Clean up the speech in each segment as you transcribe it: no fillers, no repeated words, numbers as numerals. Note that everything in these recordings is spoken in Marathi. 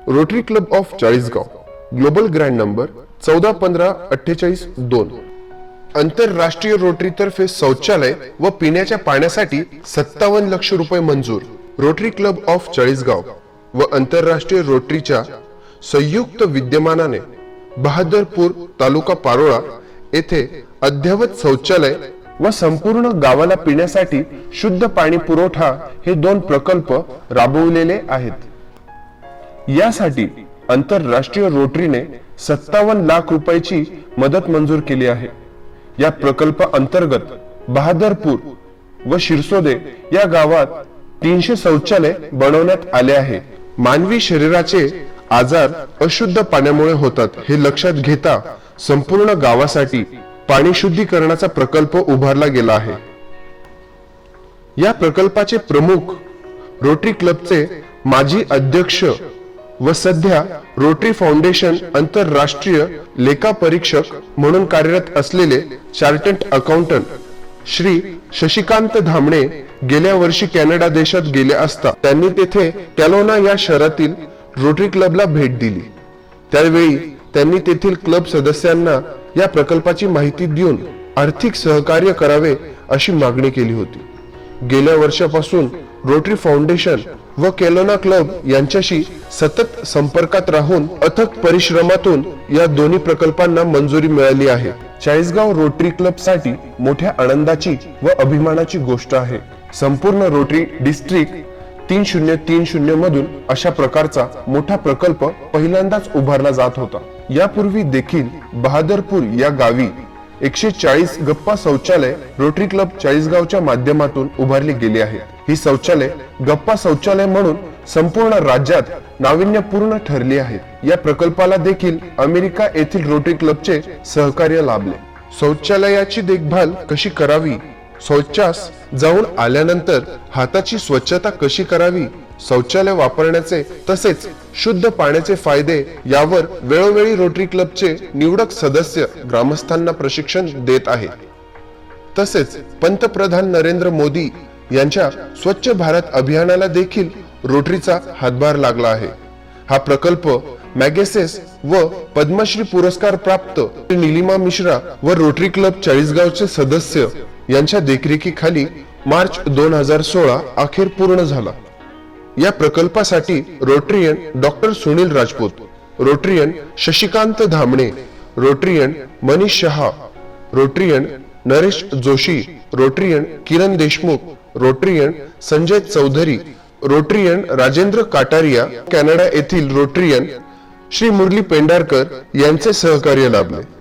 Rotary club of Chalisgaon, global grand number 141548-2, आंतरराष्ट्रीय रोटरी तर्फे शौचालय व पिण्याच्या पाण्यासाठी 57 लाख रुपये मंजूर। रोटरी क्लब ऑफ चाळीसगाव व आंतरराष्ट्रीय रोटरीच्या संयुक्त विद्यमानाने बहादरपूर तालुका पारोळा येथे अद्ययावत शौचालय व संपूर्ण गावाला पिण्यासाठी शुद्ध पाणी पुरवठा हे 2 प्रकल्प राबवलेले आहेत। यासाठी आंतरराष्ट्रीय रोटरीने 57 लाख रुपयाची मदत मंजूर केली आहे। या प्रकल्प अंतर्गत बहादरपूर व शिरसोदे या गावात 300 शौचालय बनवण्यात आले आहे। मानवी शरीराचे आजार अशुद्ध पाण्यामुळे होतात हे लक्षात घेता संपूर्ण गावासाठी पाणी शुद्धीकरणाचा प्रकल्प उभारला गेला आहे। या प्रकल्पाचे प्रमुख रोटरी क्लबचे माजी अध्यक्ष व सध्या रोटरी फाउंडेशन आंतरराष्ट्रीय लेखा परीक्षक म्हणून कार्यरत असलेले चार्टर्ड अकाउंटंट श्री शशिकांत धामणे गेल्या वर्षी कॅनडा देशात गेले असता त्यांनी तेथे कॅलोना या शहरातील रोटरी क्लबला भेट दिली। त्यावेळी त्यांनी तेथील क्लब सदस्यांना या प्रकल्पाची माहिती देऊन आर्थिक सहकार्य करावे अशी मागणी केली होती। गेल्या वर्षापासून रोटरी फाउंडेशन व कॅलोना क्लब यांच्याशी सतत संपर्कात राहून अथक परिश्रमातून या दोन्ही प्रकल्पांना मंजुरी मिळाली आहे। चाळीसगाव रोटरी क्लब साठी मोठ्या आनंदाची व अभिमानाची गोष्ट आहे। संपूर्ण रोटरी डिस्ट्रिक्ट 3030 मधून अशा प्रकारचा मोठा प्रकल्प पहिल्यांदाच उभारला जात होता। यापूर्वी देखील बहादरपूर या गावी 140 गप्पा शौचालय रोटरी क्लब चाळीसगावच्या माध्यमातून उभारली गेली आहेत। ही शौचालय गप्पा शौचालय म्हणून संपूर्ण राज्यात नाविन्यपूर्ण ठरली आहेत। या प्रकल्पाला देखील अमेरिका येथील रोटरी क्लबचे सहकार्य लाभले। शौचालयाची देखभाल कशी करावी, शौचास जाऊन आल्यानंतर हाताची स्वच्छता कशी करावी, शौचालय वापरण्याचे तसेच शुद्ध पाण्याचे फायदे यावर वेळोवेळी रोटरी क्लबचे निवडक सदस्य ग्रामस्थांना प्रशिक्षण देत आहेत। तसेच पंतप्रधान नरेंद्र मोदी यांच्या स्वच्छ भारत अभियानाला देखील रोटरीचा हातभार लागला आहे। हा प्रकल्प मॅगेसेस व पद्मश्री पुरस्कार प्राप्त निलिमा मिश्रा व रोटरी क्लब चाळीसगावचे सदस्य यांच्या देखरेखीखाली मार्च 2016 अखेर पूर्ण झाला। या प्रकल्पासाठी Rotarian doctor Sunil Rajput, Rotarian Shashikant Dhamne, Rotarian Manish Shah, Rotarian Naresh Joshi, Rotarian Kiran Deshmukh, Rotarian Sanjay Chaudhari, Rotarian Rajendra Kataria, Canada येथील रोटरीयन श्री मुरली पेंढारकर यांचे सहकार्य लाभले।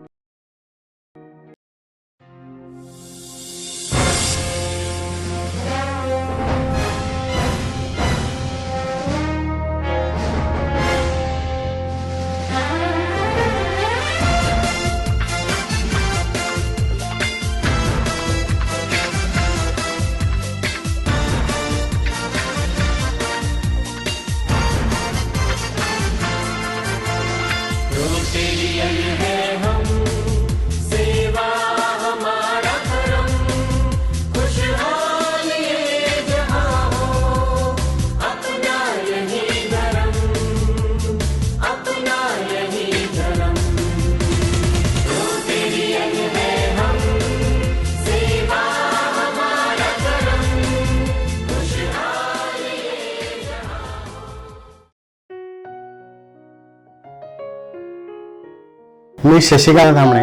मी शशिकांत धामणे,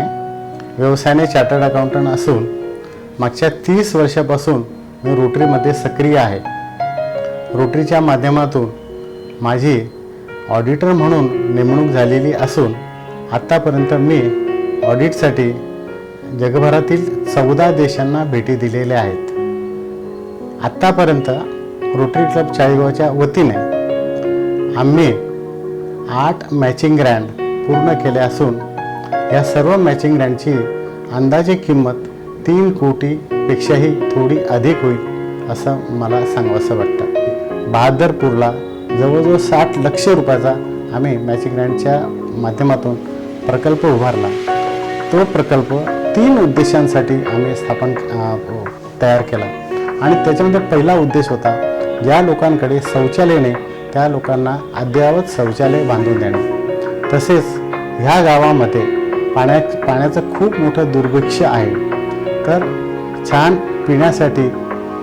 व्यवसायाने चार्टर्ड अकाउंटंट असून मागच्या 30 वर्षापासून मी रोटरीमध्ये सक्रिय आहे। रोटरीच्या माध्यमातून माझी ऑडिटर म्हणून नेमणूक झालेली असून आत्तापर्यंत मी ऑडिटसाठी जगभरातील 14 देशांना भेटी दिलेल्या आहेत। आत्तापर्यंत रोटरी क्लब चाळीसगावच्या वतीने आम्ही 8 मॅचिंग ग्रँड पूर्ण केले असून या सर्व मॅचिंग ग्रँडची अंदाजे किंमत 3 कोटीपेक्षाही थोडी अधिक होईल असं मला सांगावंसं वाटतं। बहादरपूरला जवळजवळ 60 लाख रुपयाचा आम्ही मॅचिंग ग्रँडच्या माध्यमातून प्रकल्प उभारला। तो प्रकल्प 3 उद्देशांसाठी आम्ही तयार केला आणि त्याच्यामध्ये पहिला उद्देश होता ज्या लोकांकडे शौचालय नाही त्या लोकांना अद्ययावत शौचालय बांधून देणे। तसेच ह्या गावामध्ये पाण्याचं खूप मोठं दुर्भिक्ष आहे, तर छान पिण्यासाठी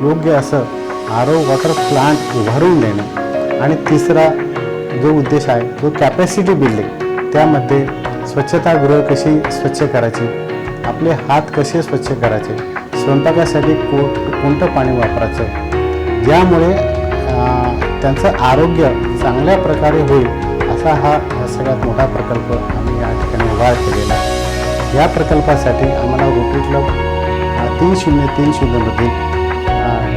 योग्य असं आरो वॉटर प्लांट उभारून देणे। आणि तिसरा जो उद्देश आहे तो कॅपॅसिटी बिल्डिंग, त्यामध्ये स्वच्छतागृह कशी स्वच्छ करायची, आपले हात कसे स्वच्छ करायचे, स्वयंपाकासाठी कोणतं पाणी वापरायचं, ज्यामुळे त्यांचं आरोग्य चांगल्या प्रकारे होईल असा हा सगळ्यात मोठा प्रकल्प आम्ही या ठिकाणी उभा केलेला आहे। या प्रकल्पासाठी आम्हाला रोटरी क्लब 3030मधील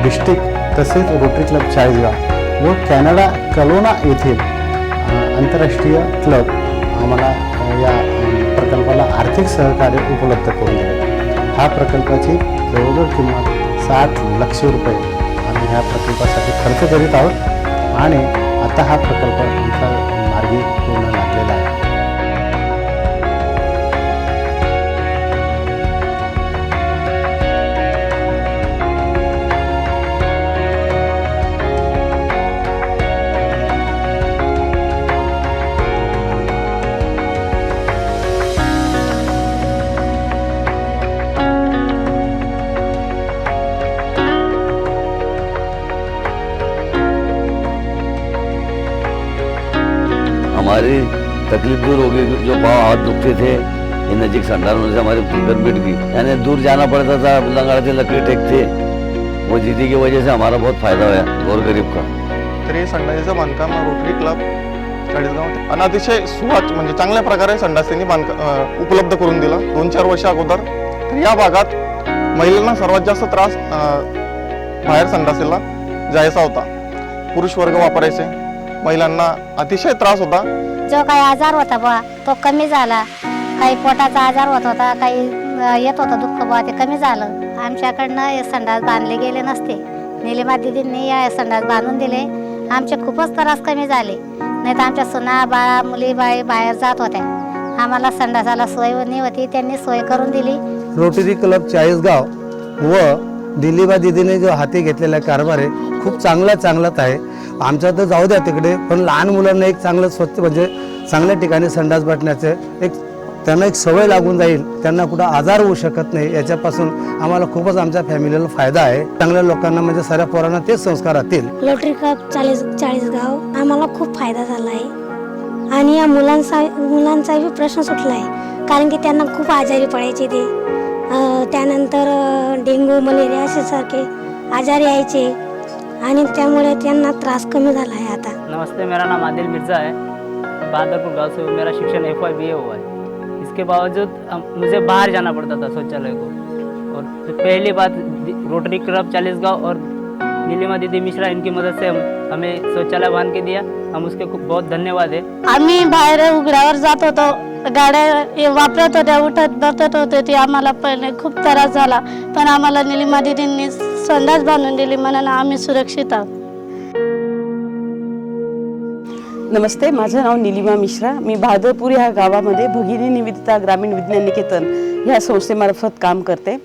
डिस्ट्रिक्ट तसेच रोटरी क्लब चाळीसगाव व कॅनडा कलोना येथील आंतरराष्ट्रीय क्लब आम्हाला या प्रकल्पाला आर्थिक सहकार्य उपलब्ध करून दिले। हा प्रकल्पाची जवळजवळ किंमत 60 लाख रुपये आम्ही ह्या प्रकल्पासाठी खर्च करीत आहोत आणि आता हा प्रकल्प आमचा मार्गी पूर्ण लागलेला आहे। हमारी तकलीफ दूर हो गई। जो पाँव हाथ दुखते थे ये नजीक संडास होने से हमारी फिंगर मिट गई। यानी दूर जाना पड़ता था, लंगड़ते लकड़ी टेकते, वो दीदी की वजह से हमारा बहुत फायदा हुआ गोर गरीब का। तर हे संडासीचं बांधकाम रोटरी क्लब चाळीसगाव आणि अतिशय सुवाच म्हणजे चांगल्या प्रकारे संडास त्यांनी उपलब्ध करून दिला 2-4 वर्ष अगोदर। तर या भागात महिलांना सर्वात जास्त त्रास बाहेर संडासीला जायचा होता, पुरुष वर्ग वापरायचे, महिलांना अतिशय त्रास होता। जो काही आजार होता बा तो कमी झाला, काही पोटाचा आजार होत होता, काही येत होतं दुःख बा ते कमी झालं। आमच्याकडनं हे संडास बांधले गेले नसते, निलिमा दिदींनी या संडास बांधून दिले, आमचे खूपच त्रास कमी झाले। नाही तर आमच्या सुना बाळा मुली बाई बाहेर जात होत्या, आम्हाला संडासाला सोय नाही होती, त्यांनी सोय करून दिली। रोटरी क्लब चाळीसगाव व दिलीबा दिदीने जो हाती घेतलेला कारभार आहे खूप चांगलाच आहे। आमच्या तर जाऊ द्या तिकडे, पण लहान मुलांना एक चांगलं स्वच्छ म्हणजे चांगल्या ठिकाणी संडास बाटण्याचे त्यांना एक सवय लागून जाईल, त्यांना कुठं आजार होऊ शकत नाही, याच्यापासून आम्हाला खूपच आमच्या फॅमिलीला फायदा आहे। चांगल्या लोकांना म्हणजे साऱ्या पोरांना तेच संस्कार राहतील। रोटरी क्लब चाळीसगाव आम्हाला खूप फायदा झाला आहे आणि या मुलांचाही प्रश्न सुटला आहे, कारण की त्यांना खूप आजारी पडायचे ते, त्यानंतर डेंग्यू मलेरिया असे सारखे आजार यायचे आणि त्यामुळे त्यांना त्रास कमी झाला है आता। नमस्ते, मेरा नाम आदिल मिर्ज़ा है, बहादुरपुर गांव से मेरा शिक्षण FY BA हुआ है। इसके बावजूद मुझे बाहर जाना पड़ता था शौचालय को, और पहली बात रोटरी क्लब चालीसगांव और नीलिमा दीदी मिश्रा इनकी मदद से हमें शौचालय बांध के दिया, हम उसके बहुत धन्यवाद है। आम्ही बाहेर उघड्यावर जात होतो, गाड्या वापरत होत्या, उठत बसत होते, ते आम्हाला पहिले खूप त्रास झाला, पण आम्हाला निलिमा दीदींनी संडास बांधून दिली म्हणून आम्ही सुरक्षित आहोत। नमस्ते, माझं नाव निलिमा मिश्रा, मी बहादुरपूर ह्या गावामध्ये भगिनी निवेदिता ग्रामीण विज्ञान निकेतन ह्या संस्थेमार्फत काम करते।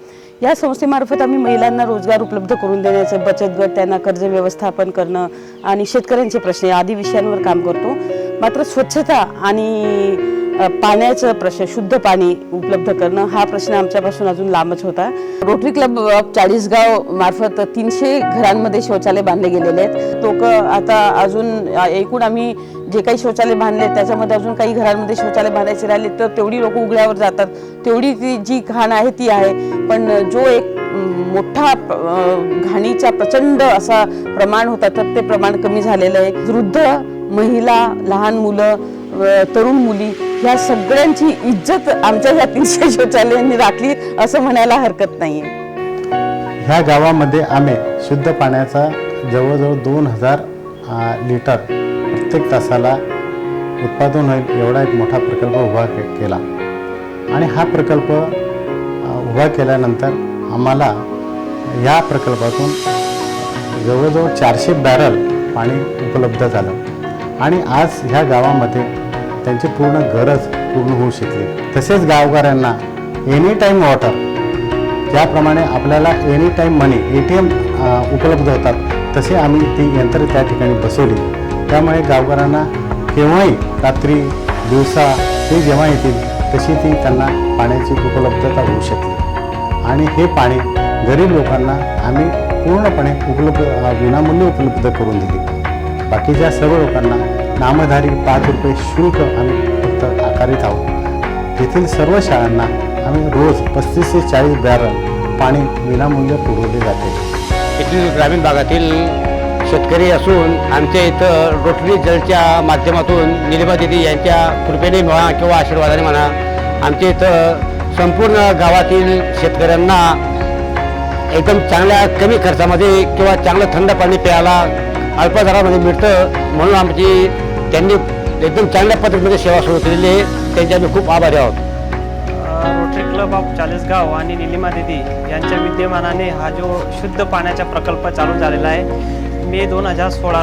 या संस्थेमार्फत आम्ही महिलांना रोजगार उपलब्ध करून देण्याचं, बचत गट, त्यांना कर्ज व्यवस्थापन करणं आणि शेतकऱ्यांचे प्रश्न आदी विषयांवर काम करतो। मात्र स्वच्छता आणि पाण्याचा प्रश्न, शुद्ध पाणी उपलब्ध करणं हा प्रश्न आमच्यापासून अजून लांबच होता। रोटरी क्लब चाळीसगाव मार्फत 300 घरांमध्ये शौचालय बांधले गेलेले आहेत। लोक आता अजून एकूण आम्ही जे काही शौचालय बांधले त्याच्यामध्ये अजून काही घरांमध्ये शौचालय बांधायचे राहिले, तर तेवढी लोक उघड्यावर जातात, तेवढी ती जी घाण आहे ती आहे, पण जो एक मोठा घाणीचा प्रचंड असा प्रमाण होता तर ते प्रमाण कमी झालेलं आहे। वृद्ध महिला, लहान मुलं, तरुण मुली ह्या सगळ्यांची इज्जत आमच्या ह्या 300 शौचालयांनी राखली असं म्हणायला हरकत नाहीये। ह्या गावामध्ये आम्ही शुद्ध पाण्याचा जवळजवळ 2000 लिटर प्रत्येक तासाला उत्पादन होईल एवढा एक मोठा प्रकल्प उभा केला आणि हा प्रकल्प उभा केल्यानंतर आम्हाला या प्रकल्पातून जवळजवळ 400 बॅरल पाणी उपलब्ध झालं आणि आज ह्या गावामध्ये त्यांची पूर्ण गरज पूर्ण होऊ शकली। तसेच गावकऱ्यांना एनी टाईम वॉटर, ज्याप्रमाणे आपल्याला एनी टाईम मनी ATM उपलब्ध होतात, तसे आम्ही ती यंत्र त्या ठिकाणी बसवली त्यामुळे गावकऱ्यांना केव्हाही रात्री दिवसा ते जेव्हा येतील तशी ती त्यांना पाण्याची उपलब्धता होऊ शकते आणि हे पाणी गरीब लोकांना आम्ही पूर्णपणे विनामूल्य उपलब्ध करून दिली. बाकीच्या सर्व लोकांना नामधारी 5 रुपये शुल्क आम्ही फक्त आकारित आहोत. येथील सर्व शाळांना आम्ही रोज 35 ते 40 बॅरल पाणी विनामूल्य पुरवले जाते. येथील ग्रामीण भागातील शेतकरी असून आमच्या इथं रोटरी जलच्या माध्यमातून निलिमा दिदी यांच्या कृपेने म्हणा किंवा आशीर्वादाने म्हणा आमच्या इथं संपूर्ण गावातील शेतकऱ्यांना एकदम चांगल्या कमी खर्चामध्ये किंवा चांगलं थंड पाणी प्यायला अल्प दरामध्ये मिळतं, म्हणून आमची त्यांनी एकदम चांगल्या पद्धतीमध्ये सेवा सुरू केलेली आहे. त्यांचे आम्ही खूप आभारी आहोत. रोटरी क्लब ऑफ चाळीसगाव आणि निलिमा दिदी यांच्या विद्यमानाने हा जो शुद्ध पाण्याचा प्रकल्प चालू झालेला आहे. मे 2016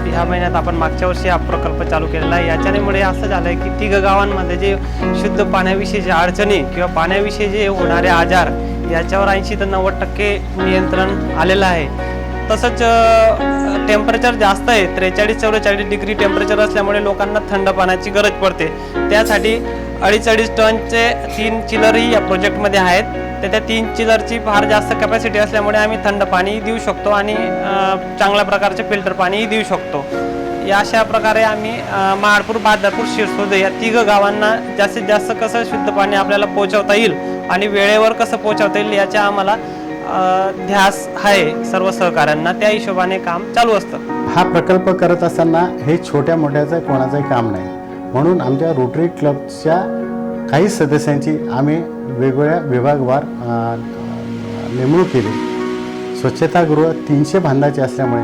ह्या महिन्यात आपण मागच्या वर्षी हा प्रकल्प चालू केलेला आहे. याच्यामुळे असं झालं आहे की तिघं गावांमध्ये जे शुद्ध पाण्याविषयी अडचणी किंवा पाण्याविषयी जे होणारे आजार याच्यावर 80 ते 90% नियंत्रण आलेलं आहे. तसंच टेम्परेचर जास्त आहे, 43-44 डिग्री टेम्परेचर असल्यामुळे लोकांना थंड पाण्याची गरज पडते. त्यासाठी 2.5 टनचे 3 चिलरही या प्रोजेक्टमध्ये आहेत. तर त्या 3 चिलरची फार जास्त कॅपॅसिटी असल्यामुळे आम्ही थंड पाणी देऊ शकतो आणि चांगल्या प्रकारचे फिल्टर पाणीही देऊ शकतो. या अशा प्रकारे आम्ही महाडपूर, बहादरपूर, शिरसोदे या तिघं गावांना जास्तीत जास्त कसं शुद्ध पाणी आपल्याला पोहोचवता येईल आणि वेळेवर कसं पोहोचवता येईल याच्या आम्हाला ध्यास आहे सर्व सहकाऱ्यांना. त्या हिशोबाने काम चालू असतं. हा प्रकल्प करत असताना हे छोट्या मोठ्याचं कोणाचंही काम नाही, म्हणून आमच्या रोटरी क्लबच्या काही सदस्यांची आम्ही वेगवेगळ्या विभागवार नेमणूक केली. स्वच्छतागृह 300 बांधायचे असल्यामुळे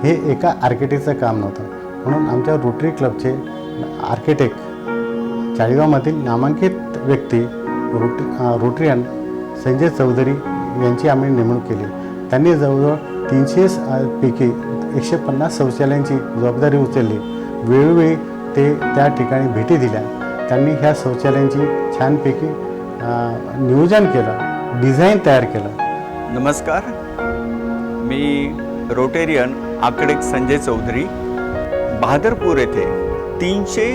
हे एका आर्किटेक्टचं काम नव्हतं, म्हणून आमच्या रोटरी क्लबचे आर्किटेक्ट चाळीसगावमधील नामांकित व्यक्ती रोटरियन संजय चौधरी यांची आम्ही नेमणूक केली. त्यांनी जवळजवळ 300 पैकी 150 शौचालयांची जबाबदारी उचलली. वेळोवेळी ते त्या ठिकाणी भेटी दिल्या. त्यांनी ह्या शौचालयांची छानपैकी नियोजन केलं, डिझाईन तयार केलं. नमस्कार, मी रोटेरियन आर्किटेक्ट संजय चौधरी. बहादरपूर येथे 300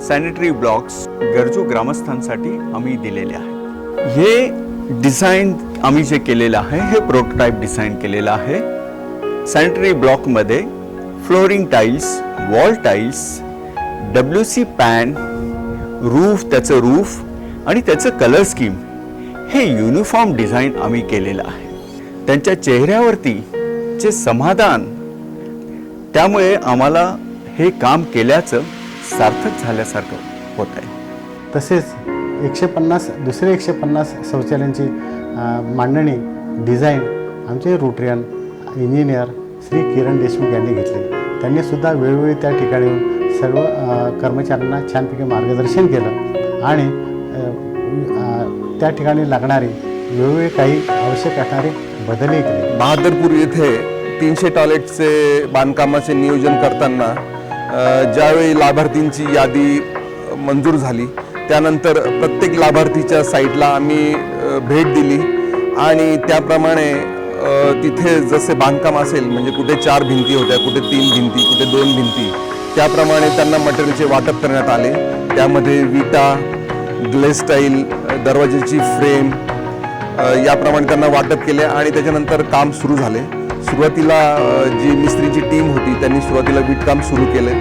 सॅनिटरी ब्लॉक्स गरजू ग्रामस्थांसाठी आम्ही दिलेले आहे. हे डिझाईन आम्ही जे केलेलं आहे हे प्रोटोटाईप डिझाईन केलेलं आहे. सॅनिटरी ब्लॉकमध्ये flooring tiles, wall tiles, WC pan, त्याचं रूफ आणि त्याचं कलर स्कीम हे युनिफॉर्म डिझाईन आम्ही केलेलं आहे. त्यांच्या चेहऱ्यावरती जे समाधान, त्यामुळे आम्हाला हे काम केल्याचं सार्थक झाल्यासारखं होत आहे. तसेच 150 शौचालयांची मांडणी डिझाईन आमचे रोटरियन इंजिनियर श्री किरण देशमुख यांनी घेतले. त्यांनी सुद्धा वेळोवेळी त्या ठिकाणी येऊन सर्व कर्मचाऱ्यांना छानपैकी मार्गदर्शन केलं आणि त्या ठिकाणी लागणारी वेगवेगळे काही आवश्यक असणारे बदलही केले. बहादरपूर येथे 300 टॉयलेटचे बांधकामाचे नियोजन करताना ज्यावेळी लाभार्थींची यादी मंजूर झाली त्यानंतर प्रत्येक लाभार्थीच्या साईटला आम्ही भेट दिली आणि त्याप्रमाणे तिथे जसे बांधकाम असेल, म्हणजे कुठे 4 भिंती होत्या, कुठे 3 भिंती, कुठे 2 भिंती, त्याप्रमाणे त्यांना मटेरियलचे वाटप करण्यात आले. त्यामध्ये विटा, ग्लेस टाईल, दरवाजाची फ्रेम याप्रमाणे त्यांना वाटप केले आणि त्याच्यानंतर काम सुरू झाले. सुरुवातीला जी मिस्त्रीची टीम होती त्यांनी सुरुवातीला वीटकाम सुरू केले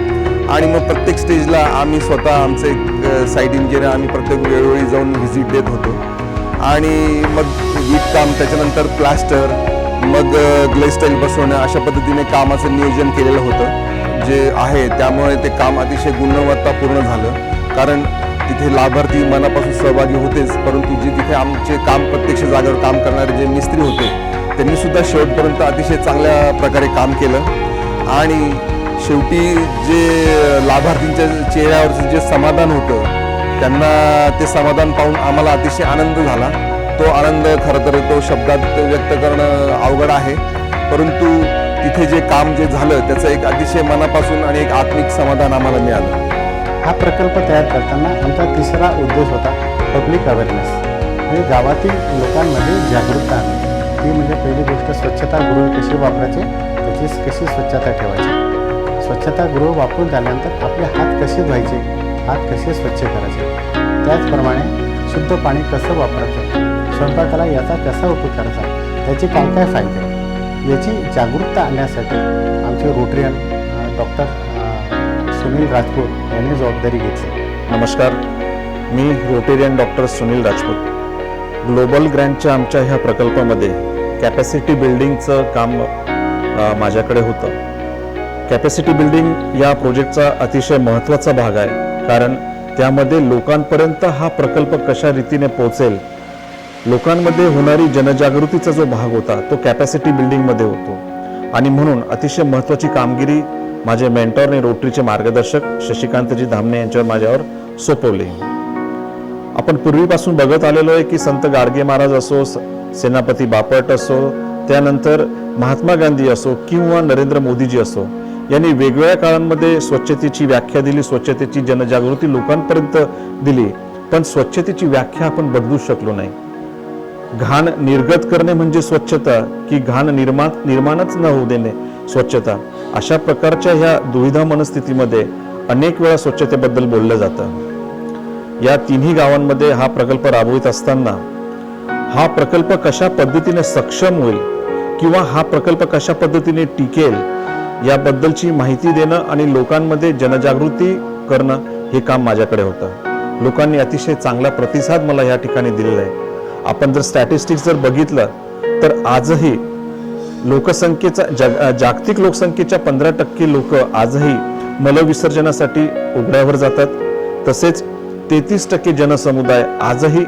आणि मग प्रत्येक स्टेजला आम्ही स्वतः आमचे साईट इंजिनियर आम्ही प्रत्येक वेळोवेळी जाऊन व्हिजिट देत होतो आणि मग वीटकाम, त्याच्यानंतर प्लास्टर, मग ग्लेस टाईल बसवणं, अशा पद्धतीने कामाचं नियोजन केलेलं होतं जे आहे. त्यामुळे ते काम अतिशय गुणवत्तापूर्ण झालं, कारण तिथे लाभार्थी मनापासून सहभागी होतेच, परंतु जे तिथे आमचे काम प्रत्यक्ष जागेवर काम करणारे जे मिस्त्री होते त्यांनी सुद्धा शेवटपर्यंत अतिशय चांगल्या प्रकारे काम केलं आणि शेवटी जे लाभार्थींच्या चेहऱ्यावरचं जे समाधान होतं त्यांना ते समाधान पाहून आम्हाला अतिशय आनंद झाला. तो आनंद खरं तर तो शब्दात व्यक्त करणं अवघड आहे, परंतु तिथे जे काम जे झालं त्याचं एक अतिशय मनापासून आणि एक आत्मिक समाधान आम्हाला मिळालं. हा प्रकल्प तयार करताना आमचा तिसरा उद्देश होता पब्लिक अवेअरनेस, म्हणजे गावातील लोकांमध्ये जागरूकता आणणे. ती म्हणजे पहिली गोष्ट स्वच्छतागृह कशी वापरायचे, त्याची कशी स्वच्छता ठेवायची. स्वच्छतागृह वापरून झाल्यानंतर आपले हात कसे धुवायचे, हात कसे स्वच्छ करायचे, त्याचप्रमाणे शुद्ध पाणी कसं वापरायचं, स्वयंपाकाला याचा कसा उपयोग करायचा, त्याचे काय काय फायदे, याची जागरूकता आणण्यासाठी आमचे रोटरियन डॉक्टर सुनील राजपूत यांनी जबाबदारी घेतली. नमस्कार, मी Rotarian doctor Sunil Rajput. Global ग्रँडच्या आमच्या ह्या प्रकल्पामध्ये कॅपॅसिटी बिल्डिंगचं काम माझ्याकडे होतं. कॅपॅसिटी बिल्डिंग या प्रोजेक्टचा अतिशय महत्त्वाचा भाग आहे, कारण त्यामध्ये लोकांपर्यंत हा प्रकल्प कशा रीतीने पोहोचेल, लोकांमध्ये होणारी जनजागृतीचा जो भाग होता तो कॅपॅसिटी बिल्डिंगमध्ये होतो. आणि म्हणून अतिशय महत्त्वाची कामगिरी माझे मेंटॉर आणि रोटरीचे मार्गदर्शक शशिकांतजी धामणे यांच्यावर माझ्यावर सोपवले. आपण पूर्वीपासून बघत आलेलो आहे की संत गाडगे महाराज असो, सेनापती बापट असो, त्यानंतर महात्मा गांधी असो किंवा नरेंद्र मोदीजी असो, यांनी वेगवेगळ्या काळांमध्ये स्वच्छतेची व्याख्या दिली, स्वच्छतेची जनजागृती लोकांपर्यंत दिली. पण स्वच्छतेची व्याख्या आपण बदलू शकलो नाही. घाण निर्गत करणे म्हणजे स्वच्छता की घाण निर्माणच न होऊ देणे स्वच्छता, अशा प्रकारच्या ह्या दुविधा मनस्थितीमध्ये अनेक वेळा स्वच्छतेबद्दल बोललं जातं. या तिन्ही गावांमध्ये हा प्रकल्प राबवित असताना हा प्रकल्प कशा पद्धतीने सक्षम होईल किंवा हा प्रकल्प कशा पद्धतीने टिकेल याबद्दलची माहिती देणं आणि लोकांमध्ये जनजागृती करणं हे काम माझ्याकडे होतं. लोकांनी अतिशय चांगला प्रतिसाद मला या ठिकाणी दिलेला आहे. आपण जर स्टॅटिस्टिक्स जर बघितलं तर आजही लोकसंख्येचा जागतिक लोकसंख्येच्या 15% लोक आजही मलविसर्जनासाठी उघड्यावर जातात. तसेच 33% जनसमुदाय आजही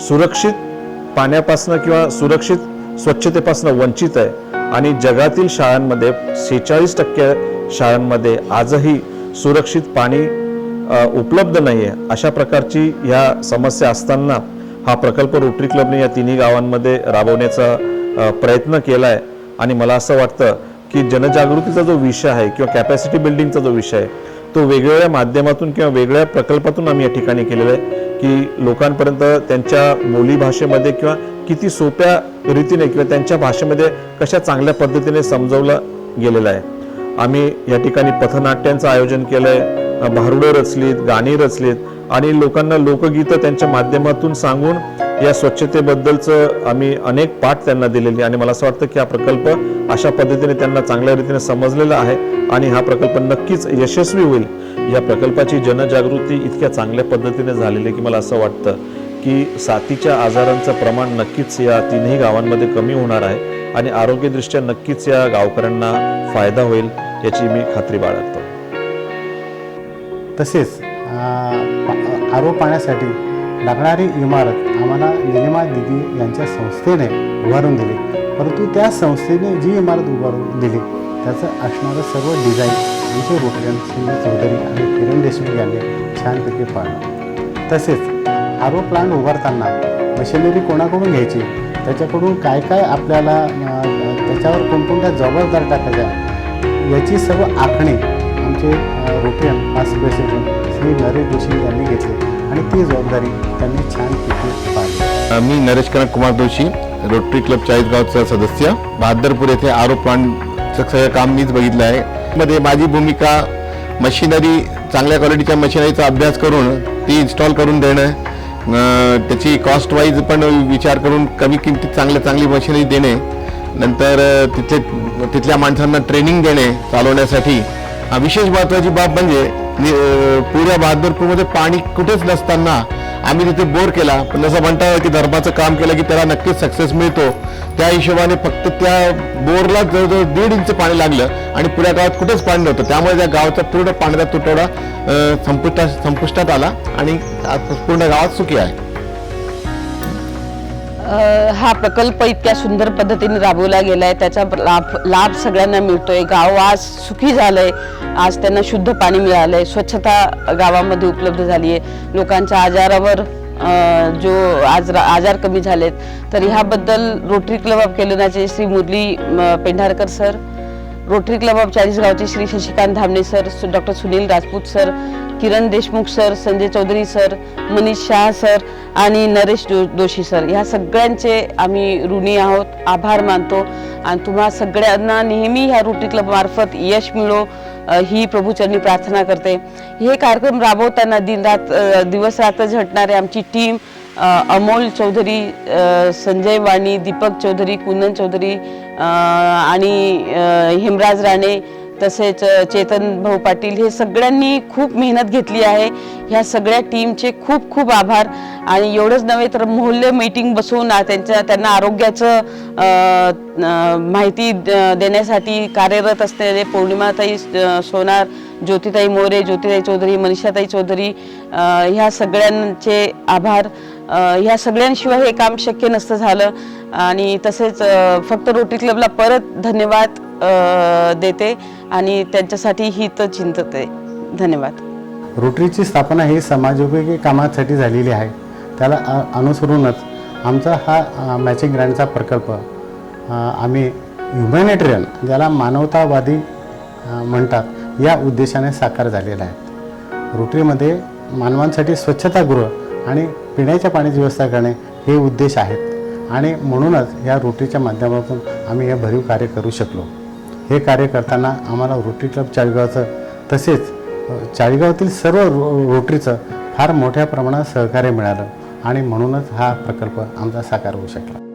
सुरक्षित पाण्यापासून किंवा सुरक्षित स्वच्छतेपासून वंचित आहे. आणि जगातील शाळांमध्ये 46% शाळांमध्ये आजही सुरक्षित पाणी उपलब्ध नाही आहे. अशा प्रकारची ह्या समस्या असताना हा प्रकल्प रोटरी क्लबने या तिन्ही गावांमध्ये राबवण्याचा प्रयत्न केला आहे. आणि मला असं वाटतं की जनजागृतीचा जो विषय आहे किंवा कॅपॅसिटी बिल्डिंगचा जो विषय आहे तो वेगवेगळ्या माध्यमातून किंवा वेगळ्या प्रकल्पातून आम्ही या ठिकाणी केलेला आहे की लोकांपर्यंत त्यांच्या बोलीभाषेमध्ये किंवा किती सोप्या रीतीने किंवा त्यांच्या भाषेमध्ये कशा चांगल्या पद्धतीने समजवलं गेलेलं आहे. आम्ही या ठिकाणी पथनाट्यांचं आयोजन केलं आहे, भारुडं रचलीत, गाणी रचलीत आणि लोकांना लोकगीतं त्यांच्या माध्यमातून सांगून या स्वच्छतेबद्दलचं आम्ही अनेक पाठ त्यांना दिलेली. आणि मला असं वाटतं की हा प्रकल्प अशा पद्धतीने त्यांना चांगल्या रीतीने समजलेला आहे आणि हा प्रकल्प नक्कीच यशस्वी होईल. या प्रकल्पाची जनजागृती इतक्या चांगल्या पद्धतीने झालेली आहे की मला असं वाटतं की साथीच्या आजारांचं प्रमाण नक्कीच या तिन्ही गावांमध्ये कमी होणार आहे आणि आरोग्यदृष्ट्या नक्कीच या गावकऱ्यांना फायदा होईल याची मी खात्री बाळगतो. तसेच आरो पाण्यासाठी लागणारी इमारत आम्हाला निलिमा दिदी यांच्या संस्थेने उभारून दिली. परंतु त्या संस्थेने जी इमारत उभारून दिली त्याचं असणारं सर्व डिझाईन आमचे रोटरियन सुनील चौधरी आणि किरण देशमुख यांनी छानपैकी पाळलं. तसेच आरो प्लांट उभारताना मशिनरी कोणाकडून घ्यायची, त्याच्याकडून काय काय आपल्याला त्याच्यावर कोणकोणत्या जबाबदार टाकायच्या याची सर्व आखणी आमचे Rotarian past president Shri Naresh Joshi यांनी घेतली आणि ती जबाबदारी त्यांनी छानपैकी पाळली. मी नरेश कुमार जोशी, रोटरी क्लब चाळीसगावचा सदस्य. बहादरपूर येथे आरो प्लांटचं सगळं काम मीच बघितलं आहे. मध्ये माझी भूमिका मशिनरी, चांगल्या क्वालिटीच्या मशिनरीचा अभ्यास करून ती इन्स्टॉल करून देणं, त्याची कॉस्ट वाईज पण विचार करून कमी किमतीत चांगली मशिनरी देणे, नंतर तिथल्या माणसांना ट्रेनिंग देणे चालवण्यासाठी. विशेष महत्त्वाची बाब म्हणजे पुऱ्या बहादरपूरमध्ये पाणी कुठेच नसताना आम्ही तिथे बोर केला. पण जसं म्हणतात की धर्माचं काम केलं की त्याला नक्कीच सक्सेस मिळतो, त्या हिशोबाने फक्त त्या बोरला जवळजवळ 1.5 इंच पाणी लागलं आणि पुऱ्या गावात कुठेच पाणी नव्हतं. त्यामुळे त्या गावाचा पूर्ण पाण्याचा तुटवडा संपुष्टात आला आणि पूर्ण गावात सुखी आहे. हा प्रकल्प इतक्या सुंदर पद्धतीने राबवला गेलाय, त्याचा लाभ सगळ्यांना मिळतोय. गाव आज सुखी झालंय, आज त्यांना शुद्ध पाणी मिळालंय, स्वच्छता गावामध्ये उपलब्ध झाली आहे, लोकांच्या आजारावर जो आजार कमी झालेत. तर ह्याबद्दल रोटरी क्लब ऑफ केलोनाचे Shri Murli Pendharkar sir, Rotary club of चाळीसगावचे Shri Shashikant Dhamne sir, doctor Sunil Rajput sir, Kiran Deshmukh sir, Sanjay Chaudhari sir, Manish Shah sir आणि नरेश जोशी सर, ह्या सगळ्यांचे आम्ही ऋणी आहोत, आभार मानतो. आणि तुम्हा सगळ्यांना नेहमी ह्या रोटरी क्लब मार्फत यश मिळो, ही प्रभूचरणी प्रार्थना करते. हे कार्यक्रम राबवताना दिवस रात्र झटणारे आमची टीम, अमोल चौधरी, संजय वाणी, दीपक चौधरी, कुंदन चौधरी आणि हेमराज राणे, तसेच चेतन भाऊ पाटील, हे सगळ्यांनी खूप मेहनत घेतली आहे. ह्या सगळ्या टीमचे खूप खूप आभार. आणि एवढंच नव्हे तर मोहल्ले मीटिंग बसवून त्यांना आरोग्याचं माहिती देण्यासाठी कार्यरत असलेले पौर्णिमाताई सोनार, ज्योतिताई मोरे, ज्योतिताई चौधरी, मनीषाताई चौधरी, ह्या सगळ्यांचे आभार. ह्या सगळ्यांशिवाय हे काम शक्य नसतं झालं. आणि तसेच फक्त रोटरी क्लबला परत धन्यवाद देते आणि त्यांच्यासाठी हित चिंतते. धन्यवाद. रोटरीची स्थापना ही समाजोपयोगी कामासाठी झालेली आहे. त्याला अनुसरूनच आमचा हा मॅचिंग ग्रँटचा प्रकल्प आम्ही ह्युमॅनिटेरियन, ज्याला मानवतावादी म्हणतात, या उद्देशाने साकार झालेला आहे. रोटरीमध्ये मानवांसाठी स्वच्छतागृह आणि पिण्याच्या पाण्याची व्यवस्था करणे हे उद्देश आहेत. आणि म्हणूनच या रोटरीच्या माध्यमातून आम्ही हे भरीव कार्य करू शकलो. हे कार्य करताना आम्हाला रोटरी क्लब चाळीसगावचं तसेच चाळीसगावातील सर्व रोटरीचं फार मोठ्या प्रमाणात सहकार्य मिळालं आणि म्हणूनच हा प्रकल्प आमचा साकार होऊ शकला.